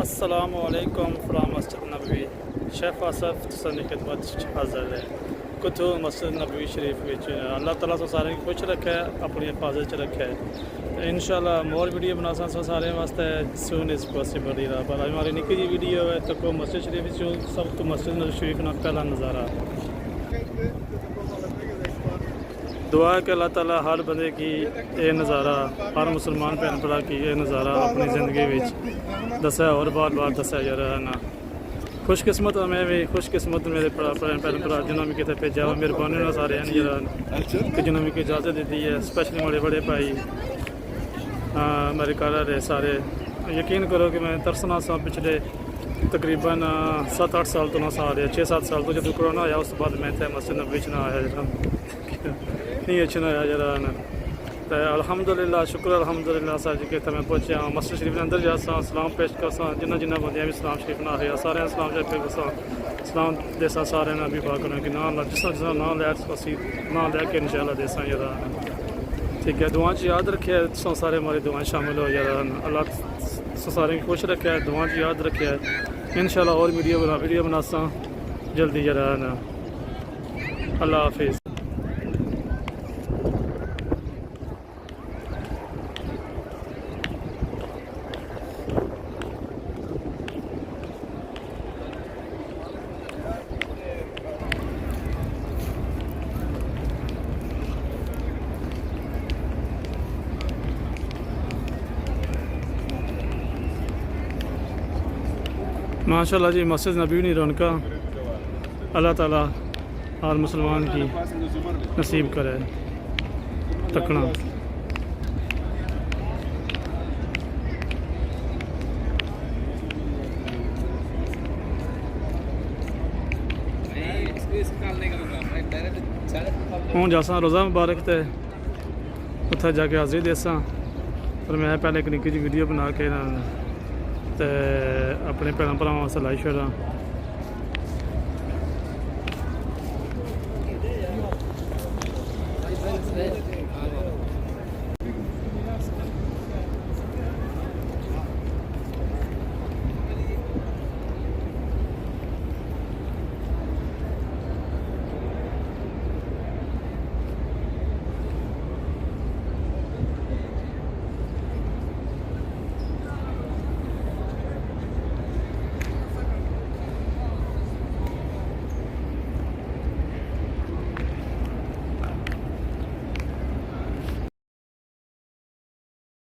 अस्सलामुअलैकुम फ्राम मस्जिद नबवी शेफ आसफ तसनी खिदमत हाजिर है कुछ मस्जिद नबवी शरीफ विच अल्लाह ताला सो सारे खुश रखे अपनी हिफाजत च रखे इंशाल्लाह मोर वीडियो बना सो सारे वास्ते सून इज़ पॉसिबल पर हमारी निकी जी वीडियो है तो को मस्जिद शरीफ जो सब तो मस्जिद शरीफ ना पहला नज़ारा दुआ है कि अल्लाह ताला हर बंदे की ये नज़ारा हर मुसलमान भैन भरा की ये नज़ारा अपनी ज़िंदगी में दसा और बार बार दसा जा रहा है ना खुशकिस्मत मैं भी खुशकिस्मत मेरे भैन भरा जिन्होंने कितने भेजा मेहरबानी ना सारे हैं जरा कि जिन्होंने की इजाज़त दी है स्पेशली मेरे बड़े भाई मेरे घर रहे सारे यकीन करो कि मैं तरसना सा पिछले तकरीबन 7-8 साल तो ना सा रहे 6-7 साल तो जो कोरोना आया उस बाद मैं मस्जिद नबी च ना आया जरा नहीं अच्छा ना आया जरा ना तो अल्हम्दुलिल्लाह शुक्र अल्हम्दुलिल्लाह साज के मैं पहुंचा मस्जिद शरीफ के अंदर जा सलाम पेश कर जिन्हें जिन्हें बंद भी सलाम शरीफ ना है सारे सलाम पे सलाम देसा सारे ना भी बात करें कि ना जिस ना लिया ना लैके इंशाल्लाह देसा जरा ठीक है दुआ याद रखे सारे हमारी दुआ शामिल हो जरा अल्लाह सारे खुश रखे दुआ याद रखे इंशाल्लाह और वीडियो बनासा जल्दी जरा ना अल्लाह हाफिज़। माशाल्लाह जी मस्जिद नबी नहीं रौनका अल्लाह ताला हर मुसलमान की नसीब करे तकना हूँ जासा रोज़ा मुबारक तो उत्थे जाके हाज़री देसा पर मैं पहले एक निक्की जी वीडियो बना के ना ते अपने भैन भरावां वास्ते लाई छड़ा